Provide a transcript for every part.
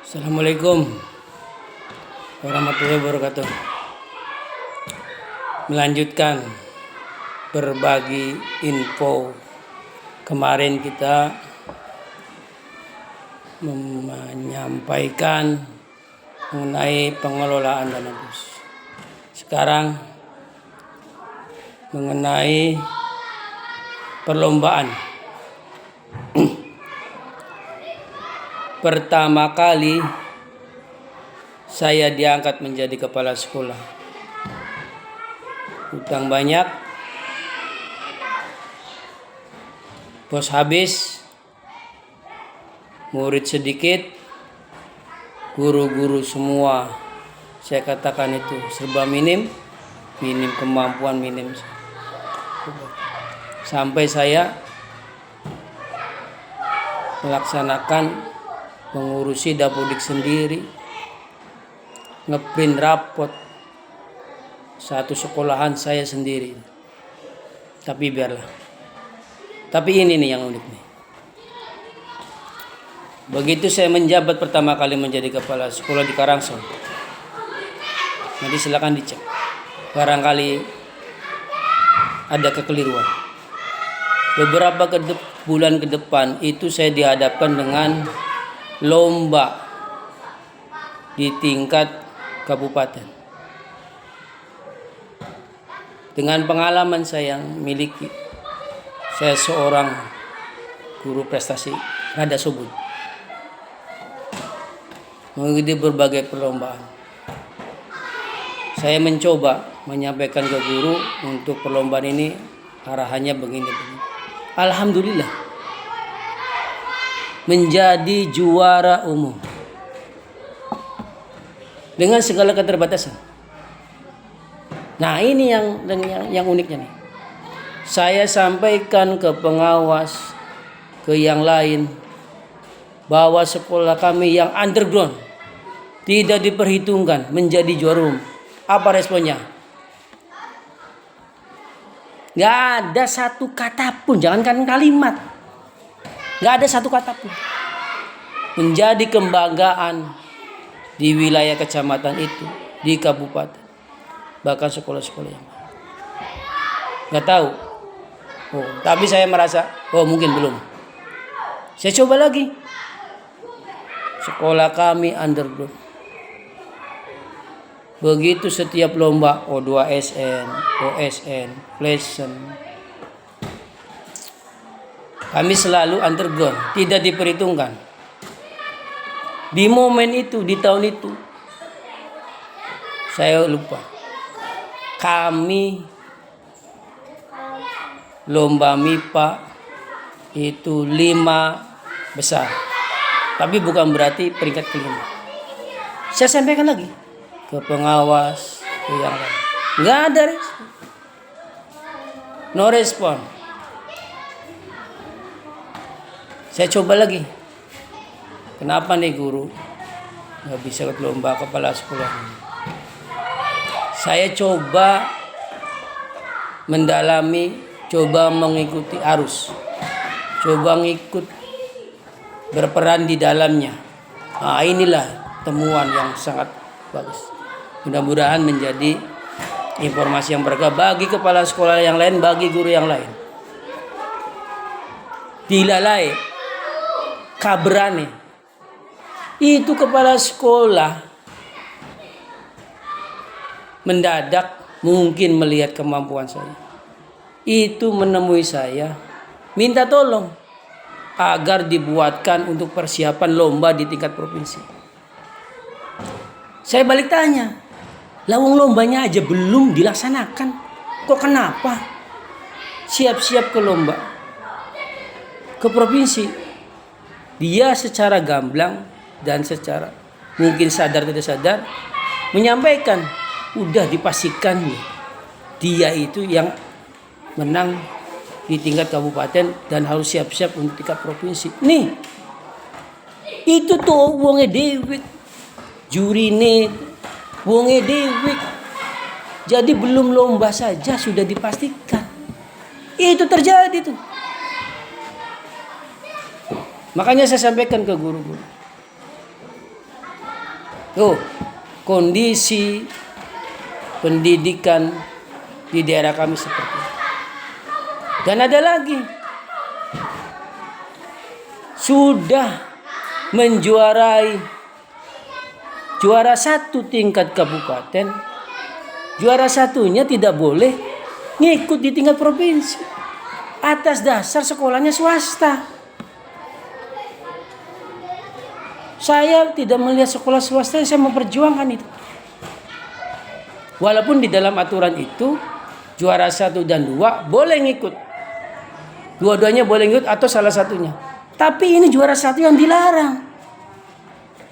Assalamualaikum warahmatullahi wabarakatuh. Melanjutkan berbagi info. Kemarin kita menyampaikan mengenai pengelolaan dana BUS. Sekarang mengenai perlombaan. Pertama kali saya diangkat menjadi kepala sekolah. Utang banyak, bos habis, murid sedikit, guru-guru semua saya katakan itu serba minim kemampuan, minim. Sampai saya melaksanakan mengurusi dapodik sendiri, ngeprint rapot satu sekolahan saya sendiri. Tapi biarlah. Tapi ini nih yang unik nih. Begitu saya menjabat pertama kali menjadi kepala sekolah di Karangsong, nanti silakan dicek. Barangkali ada kekeliruan. Beberapa bulan ke depan itu saya dihadapkan dengan lomba di tingkat kabupaten. Dengan pengalaman saya yang miliki, saya seorang guru prestasi rada subur, mengikuti berbagai perlombaan. Saya mencoba menyampaikan ke guru untuk perlombaan ini arahannya begini. Alhamdulillah menjadi juara umum dengan segala keterbatasan. Nah, ini yang uniknya nih. Saya sampaikan ke pengawas, ke yang lain, bahwa sekolah kami yang underground tidak diperhitungkan menjadi juara umum. Apa responnya? Gak ada satu kata pun, jangankan kalimat, gak ada satu kata pun. Menjadi kebanggaan di wilayah kecamatan itu, di kabupaten, bahkan sekolah-sekolah yang gak tahu. Tapi saya merasa, mungkin belum. Saya coba lagi. Sekolah kami underground. Begitu setiap lomba O2SN, OSN, Lesson, kami selalu underground, tidak diperhitungkan. Di momen itu, di tahun itu, saya lupa. Kami lomba MIPA itu 5 besar. Tapi bukan berarti peringkat kelima. Saya sampaikan lagi ke pengawas, ke yang lain. Nggak ada respon. No respon. Saya coba lagi. Kenapa nih guru nggak bisa ikut lomba kepala sekolah? Saya coba mendalami, coba mengikuti arus, coba ngikut berperan di dalamnya. Nah, inilah temuan yang sangat bagus. Mudah-mudahan menjadi informasi yang berkah bagi kepala sekolah yang lain, bagi guru yang lain. Dilalai, kabrane, itu kepala sekolah mendadak mungkin melihat kemampuan saya. Itu menemui saya, minta tolong agar dibuatkan untuk persiapan lomba di tingkat provinsi. Saya balik tanya, lawang lombanya aja belum dilaksanakan, kok kenapa siap-siap ke lomba ke provinsi? Dia secara gamblang dan secara mungkin sadar tidak sadar menyampaikan, udah dipastikan dia itu yang menang di tingkat kabupaten dan harus siap-siap untuk tingkat provinsi. Nih, itu tuh wonge dewek, jurine wonge dewek. Jadi belum lomba saja sudah dipastikan. Itu terjadi tuh. Makanya saya sampaikan ke guru-guru. Oh, kondisi pendidikan di daerah kami seperti itu. Dan ada lagi, sudah menjuarai juara 1 tingkat kabupaten, juara satunya tidak boleh ngikut di tingkat provinsi atas dasar sekolahnya swasta. Saya tidak melihat sekolah swasta, saya memperjuangkan itu. Walaupun di dalam aturan itu juara 1 dan 2 boleh ngikut, dua-duanya boleh ngikut atau salah satunya. Tapi ini juara 1 yang dilarang,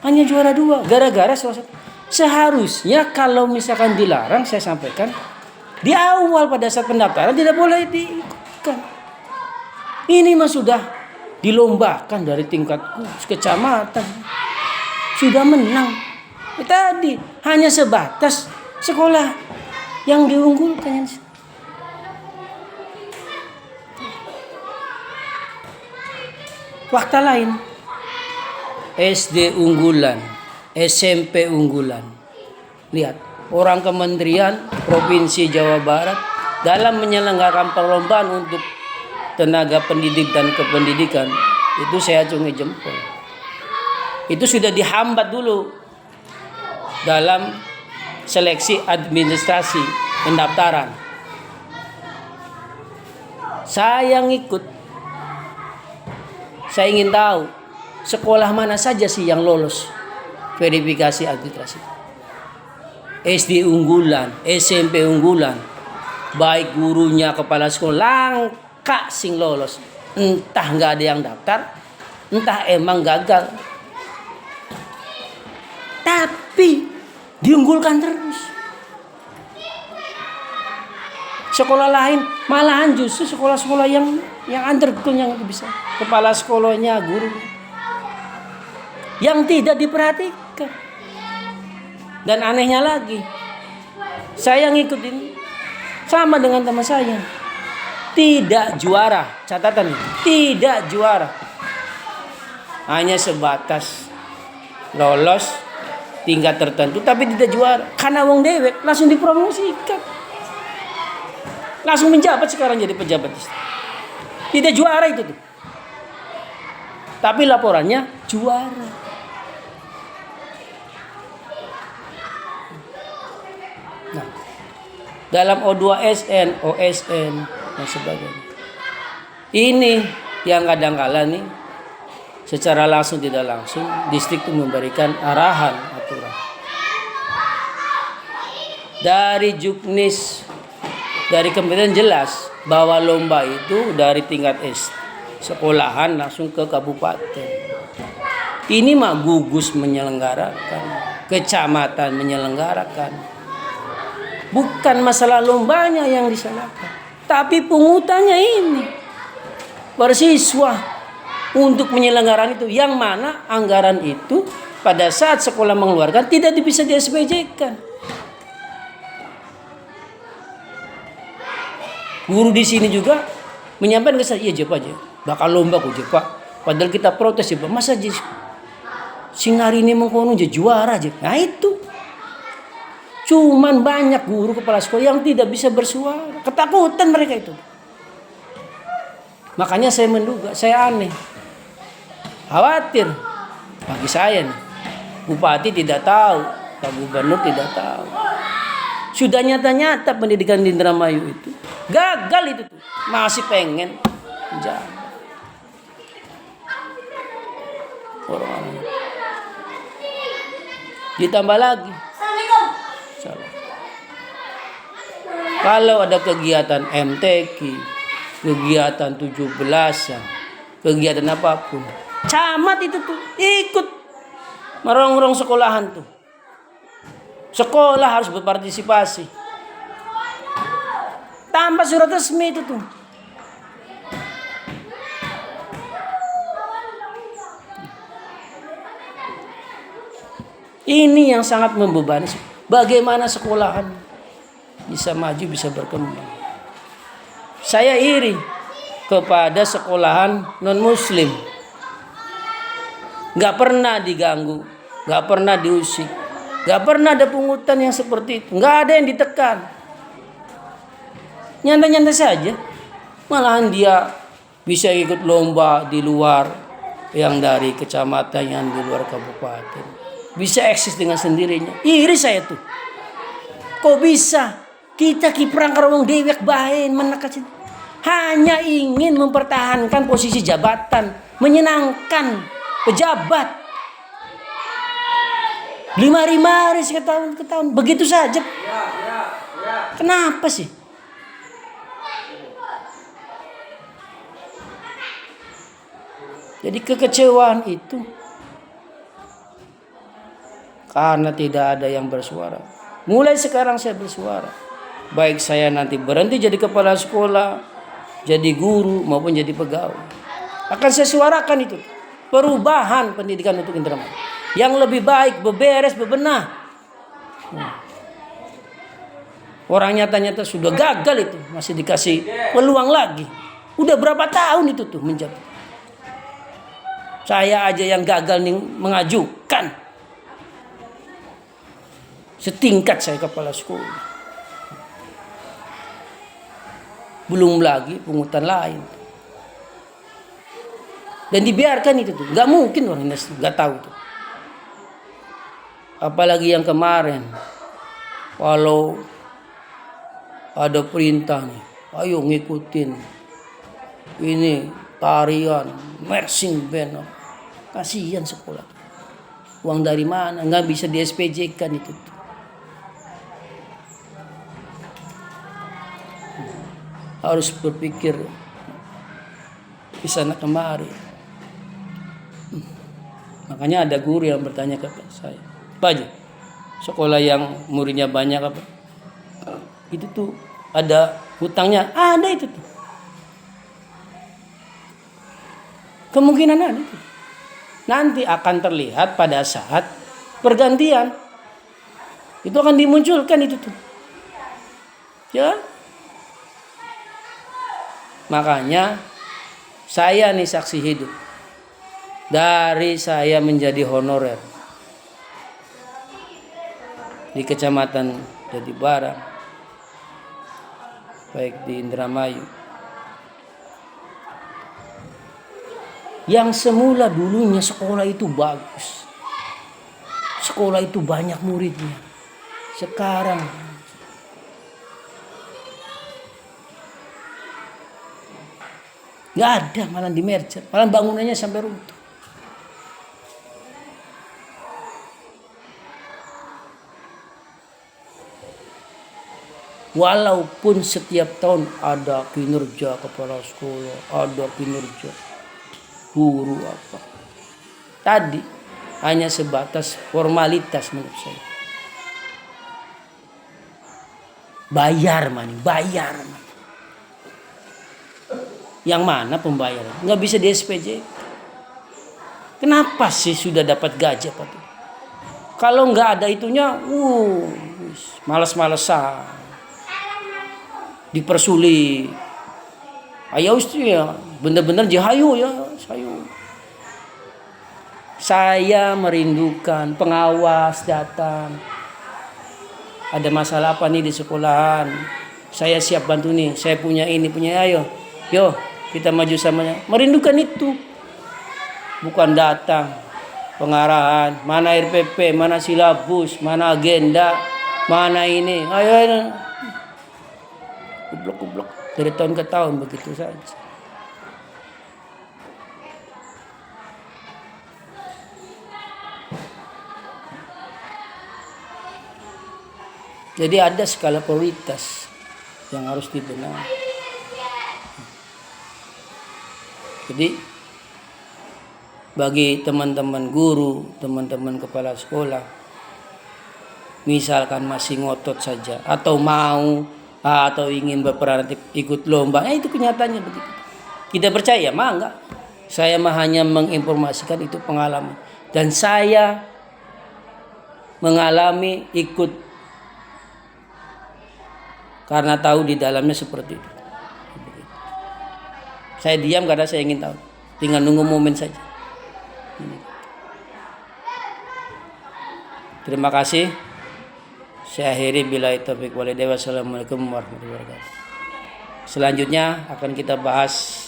hanya juara 2 gara-gara swasta. Seharusnya kalau misalkan dilarang, saya sampaikan di awal pada saat pendaftaran tidak boleh diikutkan. Ini mah sudah dilombakan dari tingkat kecamatan, sudah menang. Tadi hanya sebatas sekolah yang diunggulkan. Fakta lain, SD unggulan, SMP unggulan. Lihat, orang Kementerian Provinsi Jawa Barat dalam menyelenggarakan perlombaan untuk tenaga pendidik dan kependidikan, itu saya acungi jempol. Itu sudah dihambat dulu dalam seleksi administrasi pendaftaran. Saya ngikut. Saya ingin tahu sekolah mana saja sih yang lolos verifikasi administrasi. SD unggulan, SMP unggulan, baik gurunya, kepala sekolah, langka sing lolos. Entah nggak ada yang daftar, entah emang gagal. Tapi diunggulkan terus. Sekolah lain malahan justru sekolah-sekolah yang underground yang bisa, kepala sekolahnya, guru yang tidak diperhatikan. Dan anehnya lagi, saya ngikutin sama dengan teman saya, tidak juara, catatan ini, tidak juara, hanya sebatas lolos tingkat tertentu tapi tidak juara karena wong dewek langsung dipromosikan, langsung menjabat sekarang jadi pejabat. Tidak juara itu tuh, tapi laporannya juara. Nah, dalam O2SN, OSN dan sebagainya, ini yang kadang-kala nih secara langsung tidak langsung distrik itu memberikan arahan aturan dari Juknis, dari kementerian jelas bahwa lomba itu dari tingkat sekolahan langsung ke kabupaten. Ini mah gugus menyelenggarakan, kecamatan menyelenggarakan. Bukan masalah lombanya yang disalahkan, tapi pungutannya ini bersiswa untuk penyelenggaraan itu, yang mana anggaran itu pada saat sekolah mengeluarkan tidak bisa di SPJ-kan. Guru di sini juga menyampaikan ke saya, iya Pak, bakal lomba kok Pak. Padahal kita protes Pak, masa sing hari ini mengkono juara aja. Nah itu, cuman banyak guru kepala sekolah yang tidak bisa bersuara, ketakutan mereka itu. Makanya saya menduga, saya aneh, khawatir bagi saya nih, bupati tidak tahu, Pak Gubernur tidak tahu. Sudah nyata-nyata pendidikan di Indramayu itu gagal itu tuh, masih pengen jalan. Orang-orang ditambah lagi salah. Kalau ada kegiatan MTQ, kegiatan 17-an, kegiatan apapun, camat itu tuh ikut merongrong sekolahan tuh. Sekolah harus berpartisipasi. Tambah surat resmi itu tuh. Ini yang sangat membebani. Bagaimana sekolahan bisa maju, bisa berkembang. Saya iri kepada sekolahan non-muslim. Gak pernah diganggu, gak pernah diusik. Gak pernah ada pungutan yang seperti itu. Gak ada yang ditekan. Nyantai-nyantai saja. Malahan dia bisa ikut lomba di luar, yang dari kecamatan, yang di luar kabupaten. Bisa eksis dengan sendirinya. Iri saya tuh. Kok bisa? Kita kiprang karawang dewek bahin menekan. Hanya ingin mempertahankan posisi jabatan, menyenangkan pejabat. 5 hari ke tahun, begitu saja. Kenapa sih? Jadi kekecewaan itu karena tidak ada yang bersuara. Mulai sekarang saya bersuara. Baik saya nanti berhenti jadi kepala sekolah, jadi guru, maupun jadi pegawai. Akan saya suarakan itu. Perubahan pendidikan untuk Indramayu. Yang lebih baik, beberes, bebenah. Orang nyata-nyata sudah gagal itu. Masih dikasih peluang lagi. Udah berapa tahun itu tuh menjabat. Saya aja yang gagal nih mengajukan. Setingkat saya kepala sekolah. Belum lagi pungutan lain. Dan dibiarkan itu tuh. Gak mungkin orang Indonesia gak tahu tuh. Apalagi yang kemarin. Kalau ada perintah nih, ayo ngikutin ini tarian, marching band. Kasihan sekolah. Uang dari mana? Gak bisa di SPJ kan itu tuh. Harus berpikir di sana kemari. Makanya ada guru yang bertanya ke saya, Pak Haji, sekolah yang muridnya banyak apa? Itu tuh ada hutangnya? Ada itu tuh. Kemungkinan ada itu. Nanti akan terlihat pada saat pergantian. Itu akan dimunculkan itu tuh. Ya. Makanya saya nih saksi hidup. Dari saya menjadi honorer di Kecamatan Jati Barang, baik di Indramayu, yang semula dulunya sekolah itu bagus, sekolah itu banyak muridnya, sekarang nggak ada, malah di merger, malah bangunannya sampai runtuh. Walaupun setiap tahun ada kinerja kepala sekolah, ada kinerja guru apa. Tadi hanya sebatas formalitas menurut saya. Bayar mani. Yang mana pembayaran? Nggak bisa di SPJ. Kenapa sih sudah dapat gaji apa tuh? Kalau nggak ada itunya, malas-malesan. Dipersulit. Ayo istri ya, bener-bener jahayu ya, sayu. Saya merindukan pengawas datang. Ada masalah apa nih di sekolahan? Saya siap bantu nih. Saya punya ini, punya ayo. Yo, kita maju samanya. Merindukan itu. Bukan datang pengarahan, mana RPP, mana silabus, mana agenda, mana ini. Ayo. Kublok dari tahun ke tahun begitu saja. Jadi ada skala prioritas yang harus dibenahi. Jadi bagi teman-teman guru, teman-teman kepala sekolah, misalkan masih ngotot saja atau mau atau ingin berperan ikut lomba, itu kenyataannya begitu. Kita percaya mah enggak. Saya mah hanya menginformasikan itu pengalaman, dan saya mengalami ikut karena tahu di dalamnya seperti itu. Saya diam karena saya ingin tahu, tinggal nunggu momen saja. Terima kasih. Saya akhiri billahi taufiq walhidayah. Wassalamualaikum warahmatullahi wabarakatuh. Selanjutnya akan kita bahas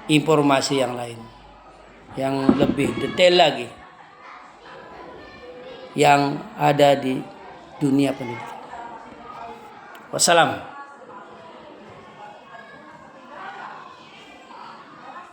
informasi yang lain yang lebih detail lagi yang ada di dunia pendidikan. Wassalam.